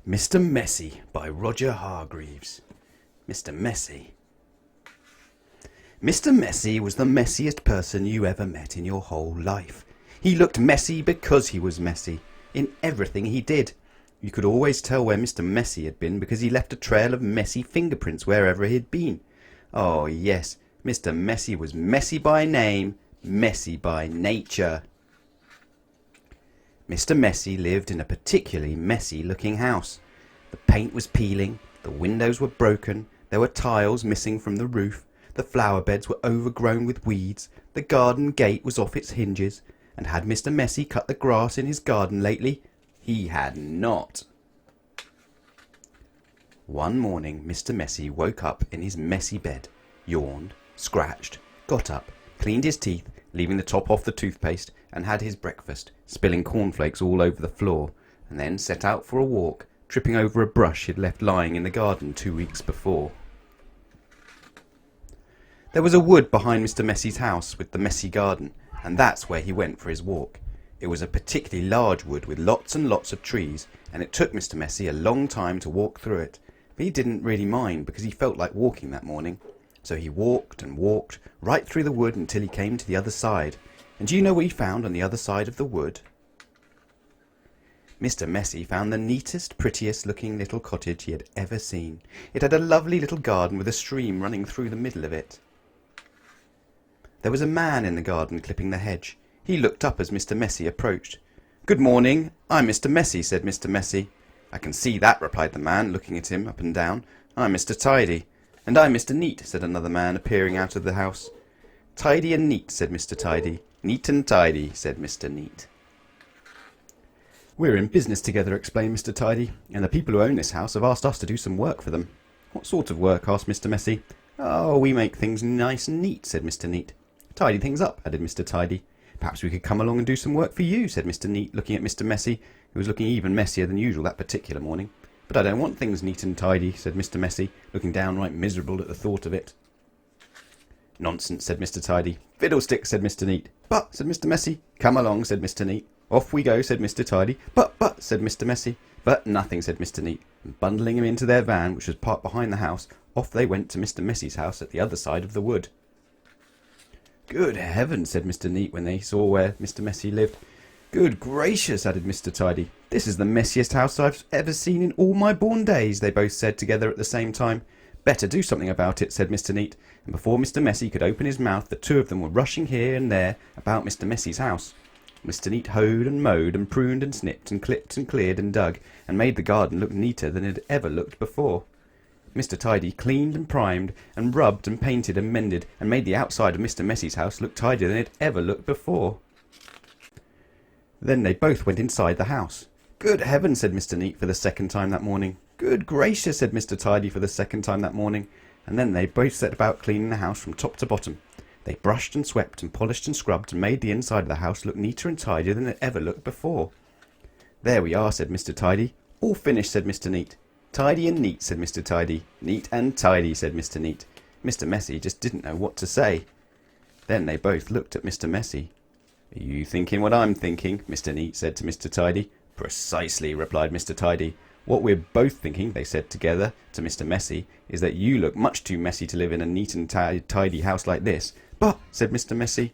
Mr. Messy by Roger Hargreaves. Mr. Messy. Mr. Messy was the messiest person you ever met in your whole life. He looked messy because he was messy, in everything he did. You could always tell where Mr. Messy had been because he left a trail of messy fingerprints wherever he had been. Oh yes, Mr. Messy was messy by name, messy by nature. Mr. Messy lived in a particularly messy-looking house. The paint was peeling, the windows were broken, there were tiles missing from the roof, the flower beds were overgrown with weeds, the garden gate was off its hinges, and had Mr. Messy cut the grass in his garden lately? He had not. One morning Mr. Messy woke up in his messy bed, yawned, scratched, got up, cleaned his teeth, leaving the top off the toothpaste, and had his breakfast, spilling cornflakes all over the floor, and then set out for a walk, tripping over a brush he'd left lying in the garden 2 weeks before. There was a wood behind Mr. Messy's house with the messy garden, and that's where he went for his walk. It was a particularly large wood with lots and lots of trees, and it took Mr. Messy a long time to walk through it, but he didn't really mind because he felt like walking that morning. So he walked and walked right through the wood until he came to the other side. And do you know what he found on the other side of the wood? Mr. Messy found the neatest, prettiest looking little cottage he had ever seen. It had a lovely little garden with a stream running through the middle of it. There was a man in the garden clipping the hedge. He looked up as Mr. Messy approached. "Good morning, I'm Mr. Messy," said Mr. Messy. "I can see that," replied the man, looking at him up and down. "I'm Mr. Tidy." "And I'm Mr. Neat," said another man, appearing out of the house. "Tidy and neat," said Mr. Tidy. "Neat and tidy," said Mr. Neat. "We're in business together," explained Mr. Tidy, "and the people who own this house have asked us to do some work for them." "What sort of work?" asked Mr. Messy. "Oh, we make things nice and neat," said Mr. Neat. "Tidy things up," added Mr. Tidy. "Perhaps we could come along and do some work for you," said Mr. Neat, looking at Mr. Messy, who was looking even messier than usual that particular morning. "But I don't want things neat and tidy," said Mr. Messy, looking downright miserable at the thought of it. "Nonsense," said Mr. Tidy. "Fiddlesticks," said Mr. Neat. "But," said Mr. Messy. "Come along," said Mr. Neat. "Off we go," said Mr. Tidy. But," said Mr. Messy. "But nothing," said Mr. Neat, and bundling him into their van, which was parked behind the house, off they went to Mr. Messy's house at the other side of the wood. "Good heavens," said Mr. Neat when they saw where Mr. Messy lived. "Good gracious," added Mr. Tidy. "This is the messiest house I've ever seen in all my born days," they both said together at the same time. "Better do something about it," said Mr. Neat, and before Mr. Messy could open his mouth, the two of them were rushing here and there about Mr. Messy's house. Mr. Neat hoed and mowed and pruned and snipped and clipped and cleared and dug and made the garden look neater than it had ever looked before. Mr. Tidy cleaned and primed and rubbed and painted and mended and made the outside of Mr. Messy's house look tidier than it ever looked before. Then they both went inside the house. "Good heavens," said Mr. Neat for the second time that morning. "Good gracious," said Mr. Tidy for the second time that morning. And then they both set about cleaning the house from top to bottom. They brushed and swept and polished and scrubbed and made the inside of the house look neater and tidier than it ever looked before. "There we are," said Mr. Tidy. "All finished," said Mr. Neat. "Tidy and neat," said Mr. Tidy. "Neat and tidy," said Mr. Neat. Mr. Messy just didn't know what to say. Then they both looked at Mr. Messy. "Are you thinking what I'm thinking?" Mr. Neat said to Mr. Tidy. "Precisely," replied Mr. Tidy. "What we're both thinking," they said together to Mr. Messy, "is that you look much too messy to live in a neat and tidy house like this." "But," said Mr. Messy.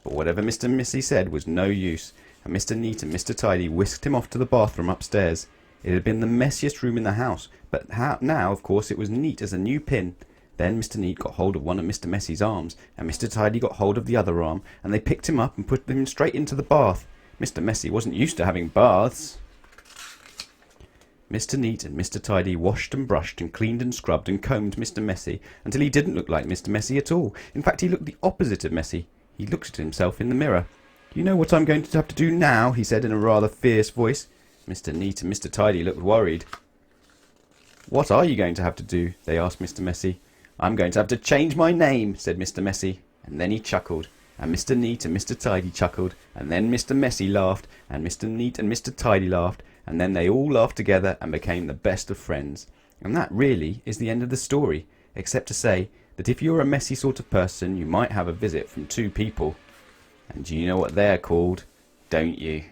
But whatever Mr. Messy said was no use, and Mr. Neat and Mr. Tidy whisked him off to the bathroom upstairs. It had been the messiest room in the house, but now, of course, it was neat as a new pin. Then Mr. Neat got hold of one of Mr. Messy's arms, and Mr. Tidy got hold of the other arm, and they picked him up and put him straight into the bath. Mr. Messy wasn't used to having baths. Mr. Neat and Mr. Tidy washed and brushed and cleaned and scrubbed and combed Mr. Messy until he didn't look like Mr. Messy at all. In fact, he looked the opposite of messy. He looked at himself in the mirror. "You know what I'm going to have to do now?" he said in a rather fierce voice. Mr. Neat and Mr. Tidy looked worried. "What are you going to have to do?" they asked Mr. Messy. "I'm going to have to change my name," said Mr. Messy, and then he chuckled, and Mr. Neat and Mr. Tidy chuckled, and then Mr. Messy laughed, and Mr. Neat and Mr. Tidy laughed, and then they all laughed together and became the best of friends. And that really is the end of the story, except to say that if you're a messy sort of person, you might have a visit from two people. And do you know what they're called? Don't you?